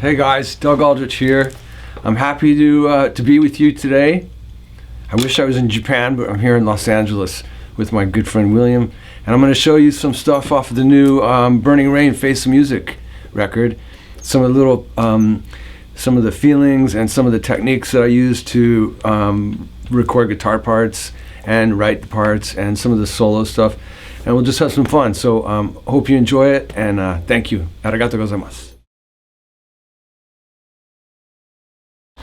Hey guys, Doug Aldrich here. I'm happy to be with you today. I wish I was in Japan, but I'm here in Los Angeles with my good friend William, and I'm going to show you some stuff off of the new Burning Rain Face of Music record. Some of the feelings and some of the techniques that I use to record guitar parts and write the parts and some of the solo stuff, and we'll just have some fun. So hope you enjoy it, and thank you. Arigatou gozaimasu.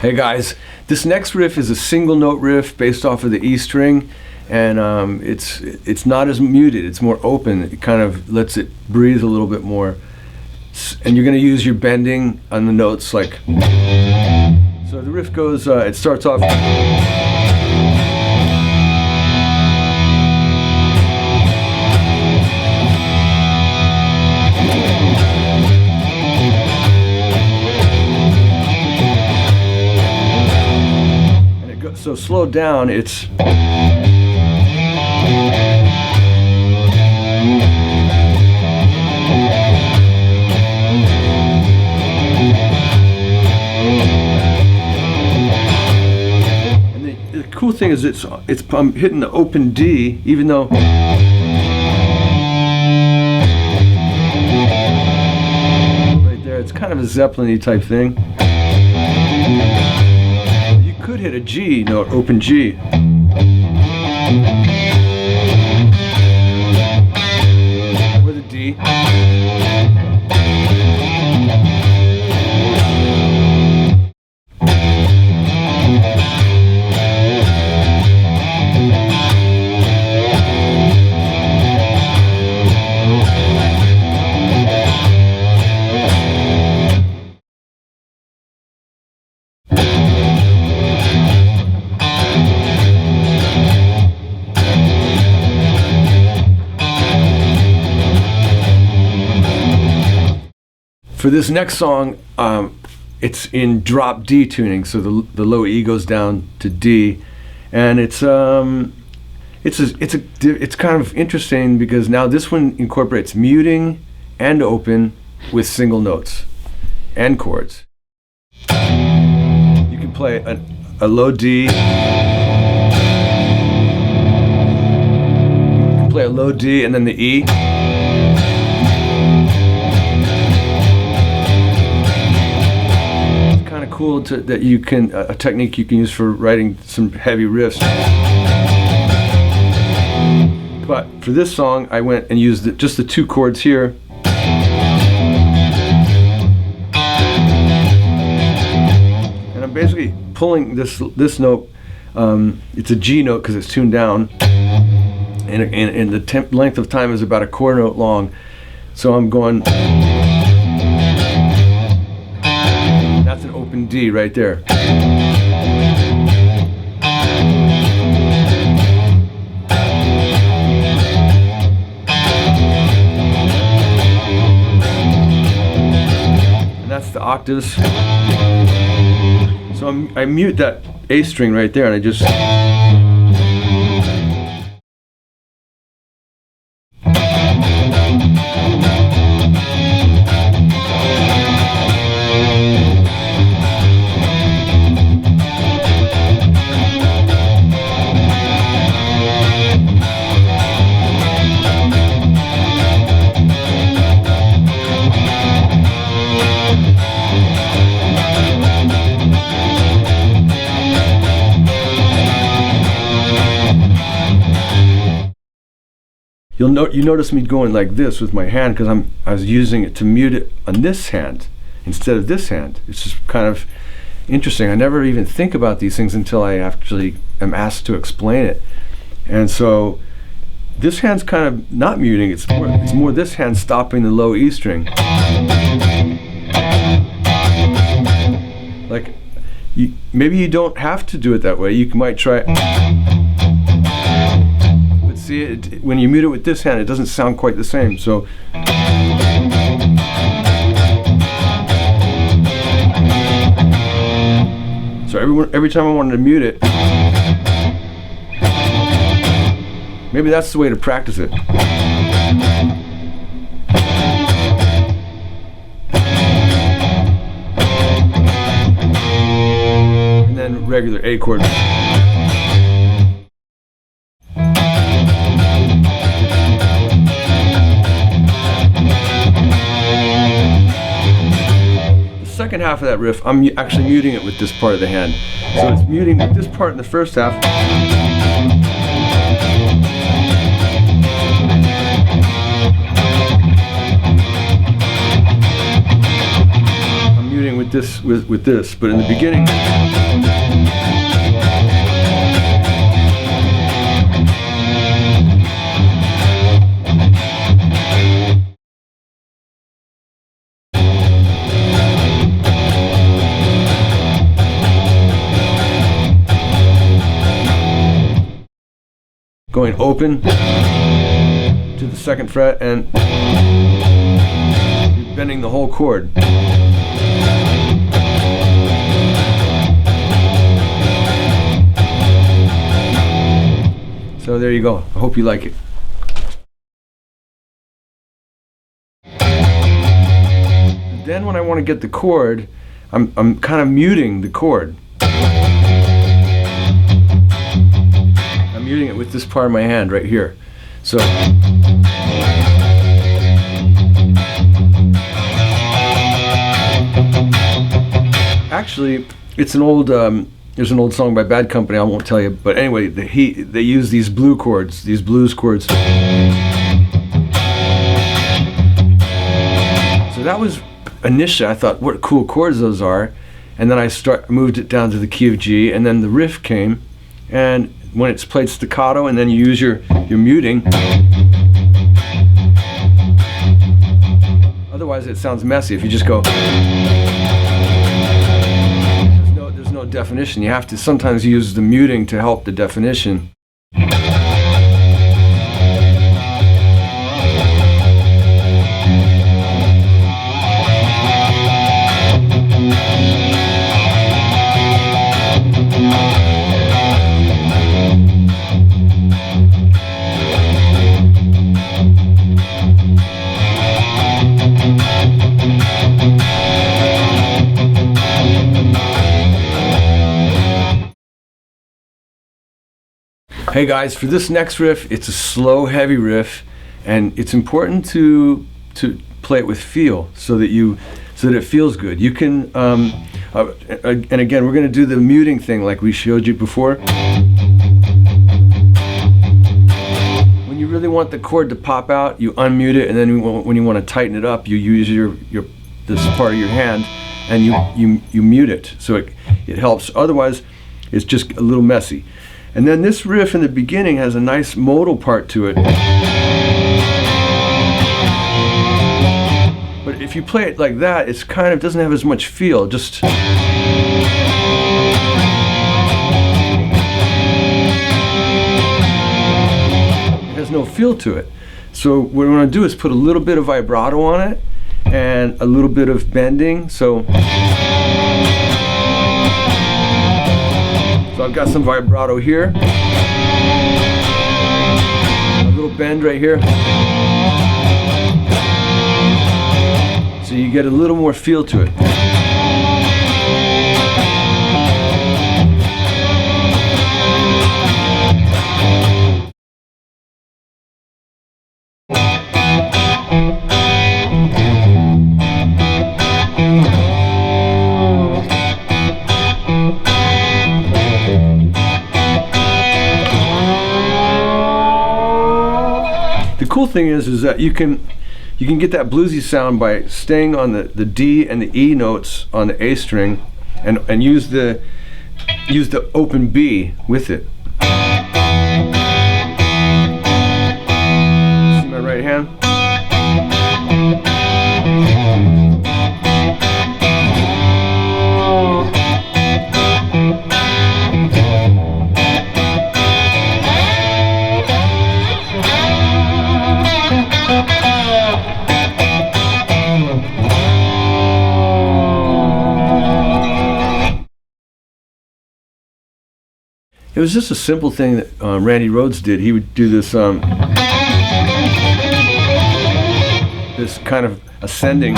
Hey guys, this next riff is a single note riff based off of the E string, and it's not as muted, it's more open. It kind of lets it breathe a little bit more. And you're going to use your bending on the notes, like. So the riff goes, it starts off. So slowed down, it's and the cool thing is I'm hitting the open D, even though right there it's kind of a Zeppelin-y type thing. Could hit a G note, open G. With a D. For this next song, it's in drop D tuning, so the low E goes down to D, and it's kind of interesting because now this one incorporates muting and open with single notes and chords. You can play a low D. You can play a low D and then the E. Cool that you can a technique you can use for writing some heavy riffs. But for this song, I went and used just the two chords here. And I'm basically pulling this note. It's a G note because it's tuned down, and the length of time is about a quarter note long. So I'm going. That's an open D right there. And that's the octaves. So I mute that A string right there, and I just. You notice me going like this with my hand because I was using it to mute it on this hand instead of this hand. It's just kind of interesting. I never even think about these things until I actually am asked to explain it. And so this hand's kind of not muting. It's more this hand stopping the low E string. Like maybe you don't have to do it that way. You might try. See, when you mute it with this hand, it doesn't sound quite the same. So every time I wanted to mute it, Maybe that's the way to practice it. And then regular A chord. Second half of that riff, I'm actually muting it with this part of the hand. So it's muting with this part in the first half. I'm muting with this, with this, but in the beginning, going open to the second fret and you're bending the whole chord. So there you go. I hope you like it. Then when I want to get the chord, I'm kind of muting the chord. Muting it with this part of my hand right here. So actually it's an old there's an old song by Bad Company, I won't tell you, but anyway, they use these blue chords, these blues chords. So that was initially, I thought, what cool chords those are, and then I moved it down to the key of G, and then the riff came, and when it's played staccato and then you use your muting. Otherwise it sounds messy if you just go. There's no definition. You have to sometimes use the muting to help the definition. Hey guys, for this next riff, it's a slow, heavy riff, and it's important to play it with feel so that it feels good. You can, and again, we're going to do the muting thing like we showed you before. When you really want the chord to pop out, you unmute it, and then when you want to tighten it up, you use this part of your hand and you mute it, so it helps. Otherwise, it's just a little messy. And then this riff in the beginning has a nice modal part to it. But if you play it like that, it's kind of doesn't have as much feel. Just it has no feel to it. So what we want to do is put a little bit of vibrato on it and a little bit of bending. So I've got some vibrato here, a little bend right here, so you get a little more feel to it. The cool thing is that you can get that bluesy sound by staying on the D and the E notes on the A string, and use the open B with it. See my right hand? It was just a simple thing that Randy Rhoads did. He would do this this kind of ascending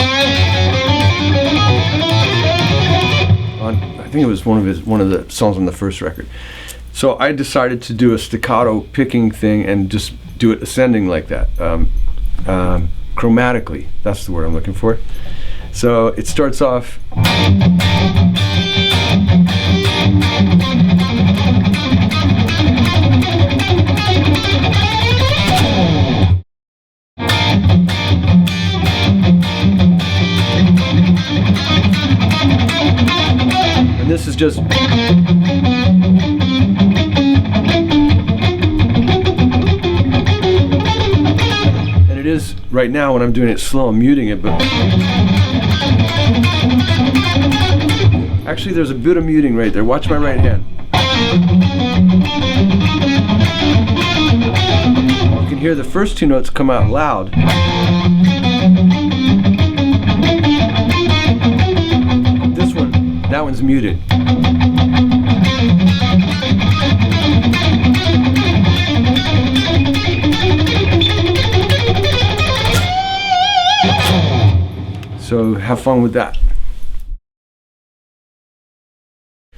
on, I think it was one of the songs on the first record. So I decided to do a staccato picking thing and just do it ascending like that, chromatically. That's the word I'm looking for. So it starts off. And this is just. And it is, right now when I'm doing it slow, I'm muting it, but. Actually, there's a bit of muting right there. Watch my right hand. You can hear the first two notes come out loud. This one, that one's muted. So have fun with that.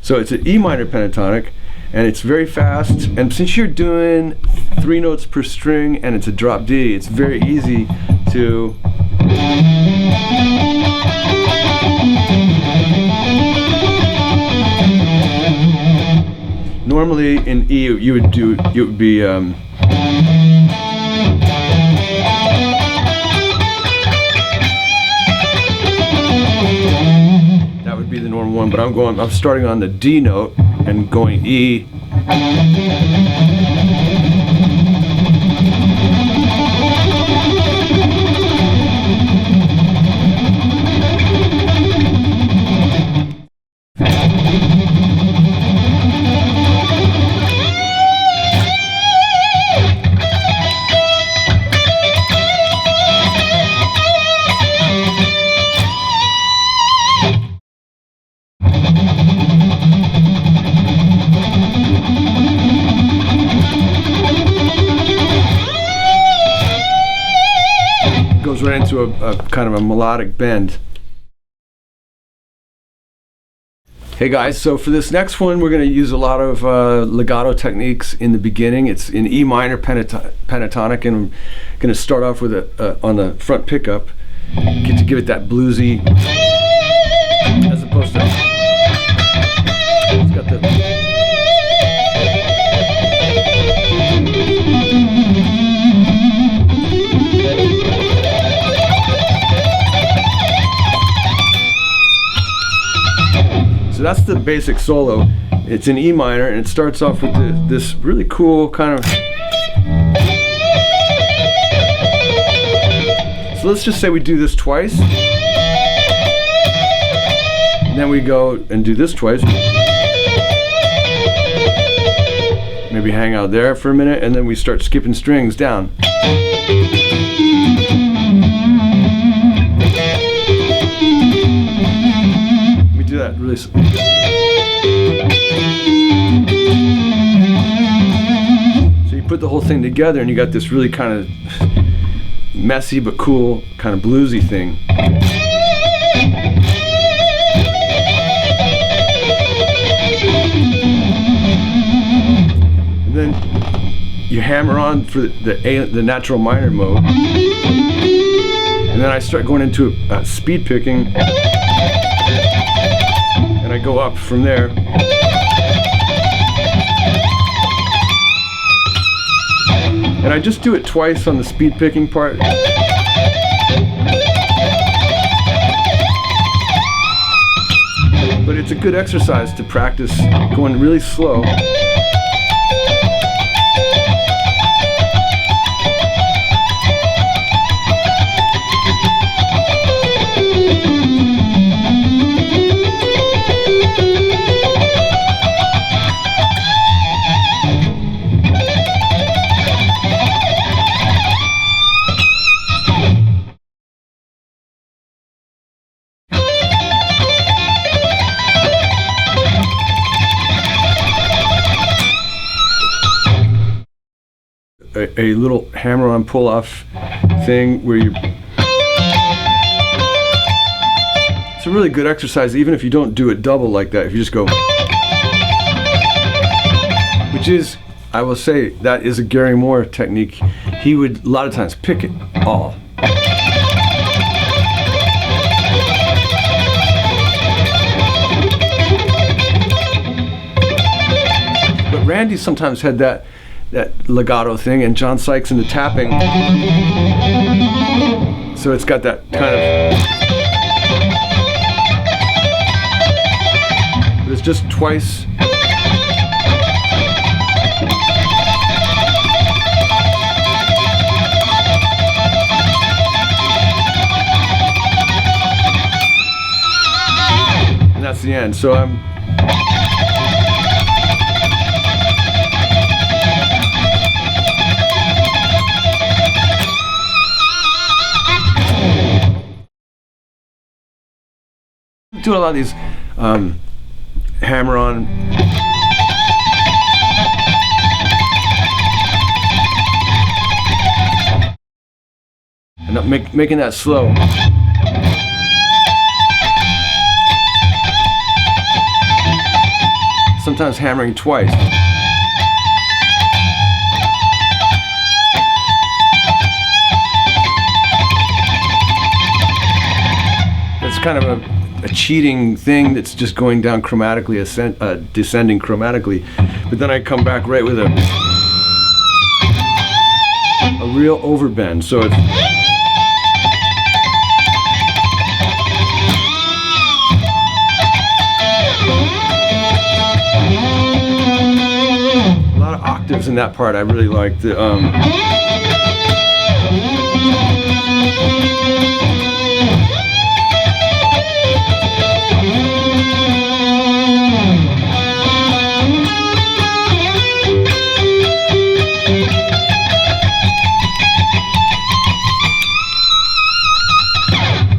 So it's an E minor pentatonic, and it's very fast. And since you're doing 3 notes per string and it's a drop D, it's very easy to. Normally in E you would be. That would be the normal one, but I'm starting on the D note and going E. Goes right into a kind of a melodic bend. Hey guys, so for this next one we're going to use a lot of legato techniques in the beginning. It's in E minor pentatonic, and I'm going to start off with on the front pickup, get to give it that bluesy, as opposed to it's got the. So that's the basic solo. It's in E minor, and it starts off with this really cool kind of. So let's just say we do this twice, and then we go and do this twice. Maybe hang out there for a minute, and then we start skipping strings down. Do that really. So you put the whole thing together, and you got this really kind of messy but cool kind of bluesy thing. And then you hammer on for the natural minor mode, and then I start going into a speed picking. And I go up from there. And I just do it twice on the speed picking part. But it's a good exercise to practice going really slow. a little hammer-on pull-off thing where you. It's a really good exercise, even if you don't do it double like that. If you just go, which is, I will say, that is a Gary Moore technique. He would a lot of times pick it all. But Randy sometimes had that legato thing, and John Sykes in the tapping. So it's got that kind of. But it's just twice. And that's the end. So I'm. Doing a lot of these hammer-on. And not making that slow. Sometimes hammering twice. It's kind of a cheating thing that's just going down chromatically, descending chromatically. But then I come back right with a real overbend. So it's. A lot of octaves in that part I really like.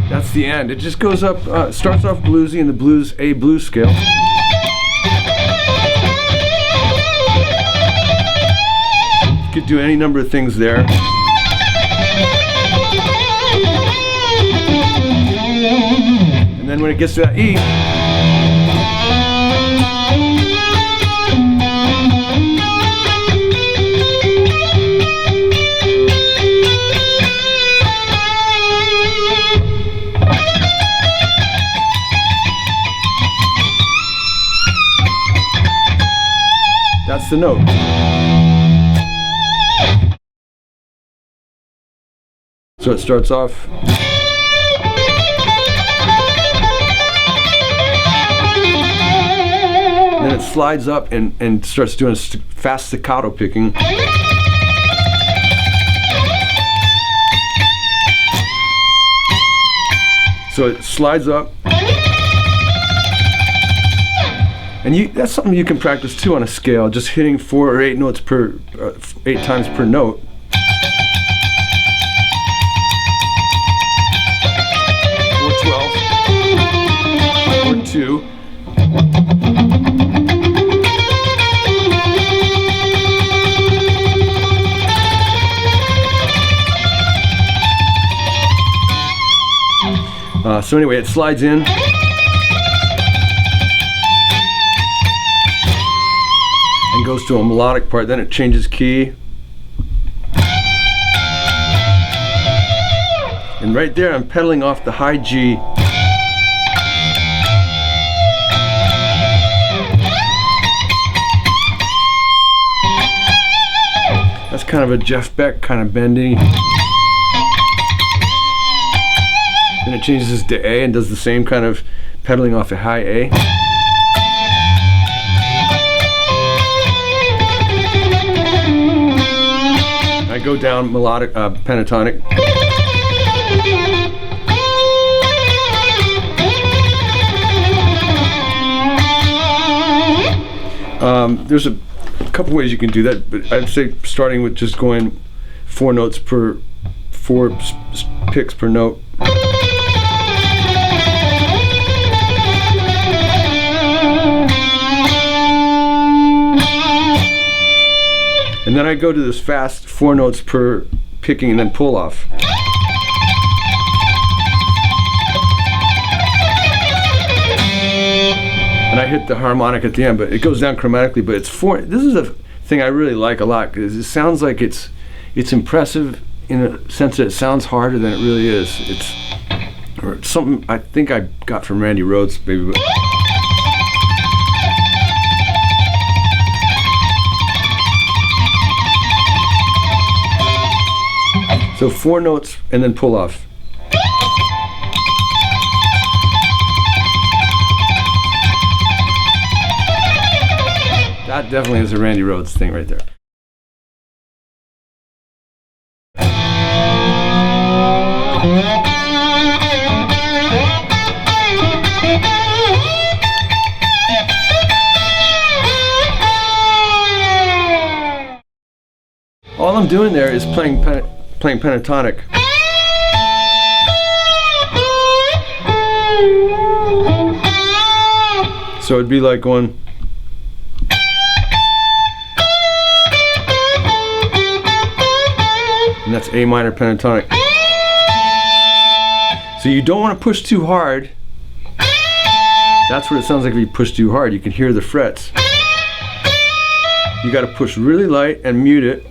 That's the end. It just goes up, starts off bluesy in the A blues scale. You could do any number of things there. And then when it gets to that E, that's the note. So it starts off. Then it slides up and starts doing fast staccato picking. So it slides up. And that's something you can practice too on a scale, just hitting 4 or 8 notes per, 8 times per note. Or 12. Or 2. So anyway, it slides in. And goes to a melodic part, then it changes key. And right there I'm pedaling off the high G. That's kind of a Jeff Beck kind of bending. Then it changes to A and does the same kind of pedaling off a high A. I go down melodic, pentatonic. There's a couple ways you can do that, but I'd say starting with just going 4 notes per 4 picks per note. And then I go to this fast 4 notes per picking and then pull off. And I hit the harmonic at the end, but it goes down chromatically, but it's 4. This is a thing I really like a lot, because it sounds like it's impressive in a sense that it sounds harder than it really is. It's or something I think I got from Randy Rhoads, maybe. So 4 notes and then pull off. That definitely is a Randy Rhoads thing right there. All I'm doing there is playing pentatonic. So it'd be like going. And that's A minor pentatonic. So you don't want to push too hard. That's what it sounds like if you push too hard. You can hear the frets. You got to push really light and mute it.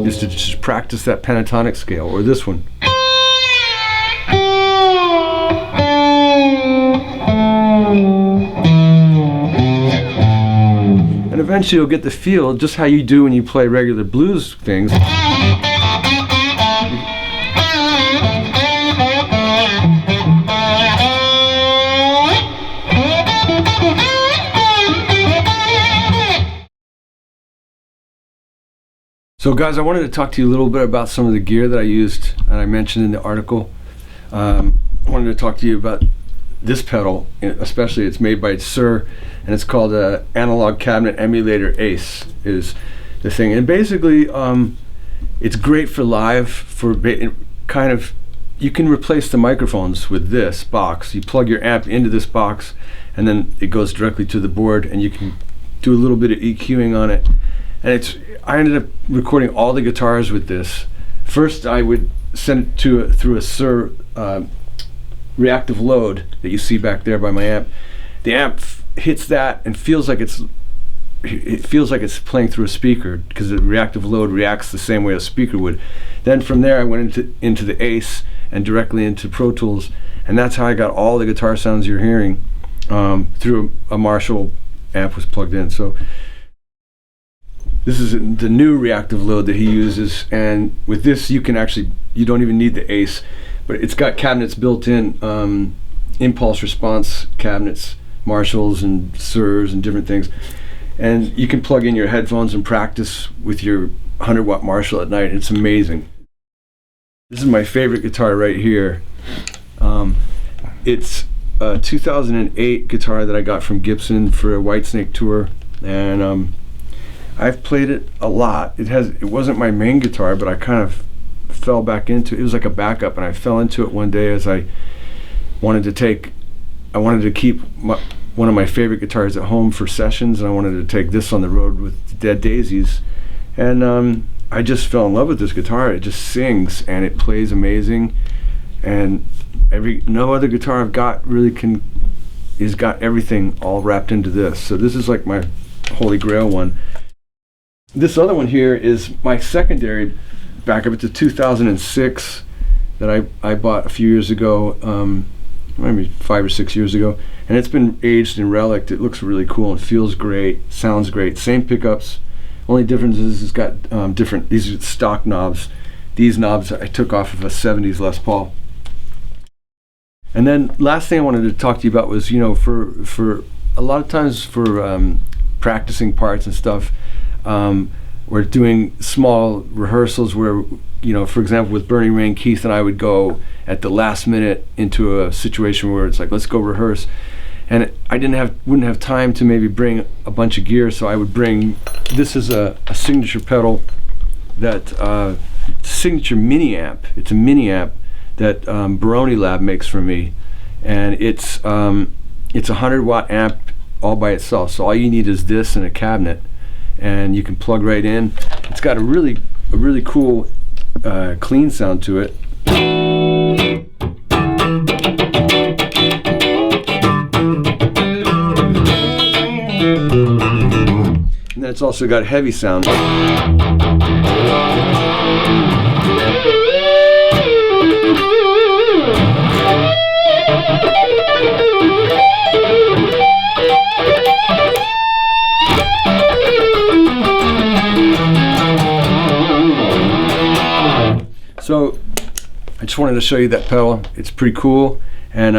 Is to just practice that pentatonic scale, or this one. And eventually you'll get the feel, just how you do when you play regular blues things. So guys, I wanted to talk to you a little bit about some of the gear that I used and I mentioned in the article. I wanted to talk to you about this pedal, especially. It's made by Suhr, and it's called Analog Cabinet Emulator Ace is the thing. And basically, it's great for live, for kind of, you can replace the microphones with this box. You plug your amp into this box, and then it goes directly to the board, and you can do a little bit of EQing on it. And I ended up recording all the guitars with this. First, I would send it through a Suhr reactive load that you see back there by my amp. The amp hits that and feels like it's playing through a speaker, because the reactive load reacts the same way a speaker would. Then from there, I went into the Ace and directly into Pro Tools, and that's how I got all the guitar sounds you're hearing through a Marshall amp was plugged in. So this is the new reactive load that he uses, and with this you don't even need the Ace, but it's got cabinets built in, impulse response cabinets, Marshalls and Suhrs and different things, and you can plug in your headphones and practice with your 100-watt Marshall at night. It's amazing. This is my favorite guitar right here. It's a 2008 guitar that I got from Gibson for a Whitesnake tour, and I've played it a lot. It wasn't my main guitar, but I kind of fell back into it. It was like a backup, and I fell into it one day as I wanted to keep one of my favorite guitars at home for sessions, and I wanted to take this on the road with Dead Daisies. And I just fell in love with this guitar. It just sings and it plays amazing, and no other guitar I've got really has got everything all wrapped into this. So this is like my holy grail one. This other one here is my secondary backup. It's a 2006 that I bought a few years ago, maybe 5 or 6 years ago, and it's been aged and relicked. It looks really cool and feels great, sounds great. Same pickups. Only difference is it's got these are stock knobs. These knobs I took off of a 70s Les Paul. And then last thing I wanted to talk to you about was, for a lot of times for practicing parts and stuff, we're doing small rehearsals where, for example, with Burning Rain, Keith and I would go at the last minute into a situation where it's like, let's go rehearse. and wouldn't have time to maybe bring a bunch of gear, so I would bring, this is a signature pedal that signature mini amp. It's a mini amp that Baroni Lab makes for me, and it's a 100-watt amp all by itself. So all you need is this and a cabinet, and you can plug right in. It's got a really cool clean sound to it. And then it's also got a heavy sound. So I just wanted to show you that pedal. It's pretty cool, and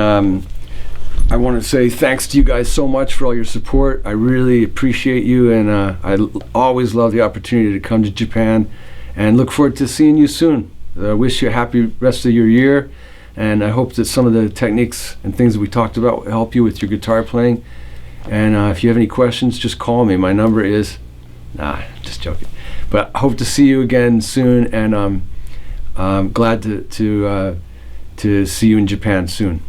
I want to say thanks to you guys so much for all your support. I really appreciate you, and I always love the opportunity to come to Japan, and look forward to seeing you soon. I wish you a happy rest of your year, and I hope that some of the techniques and things that we talked about will help you with your guitar playing. And if you have any questions, just call me. My number is, just joking. But I hope to see you again soon, and I'm glad to see you in Japan soon.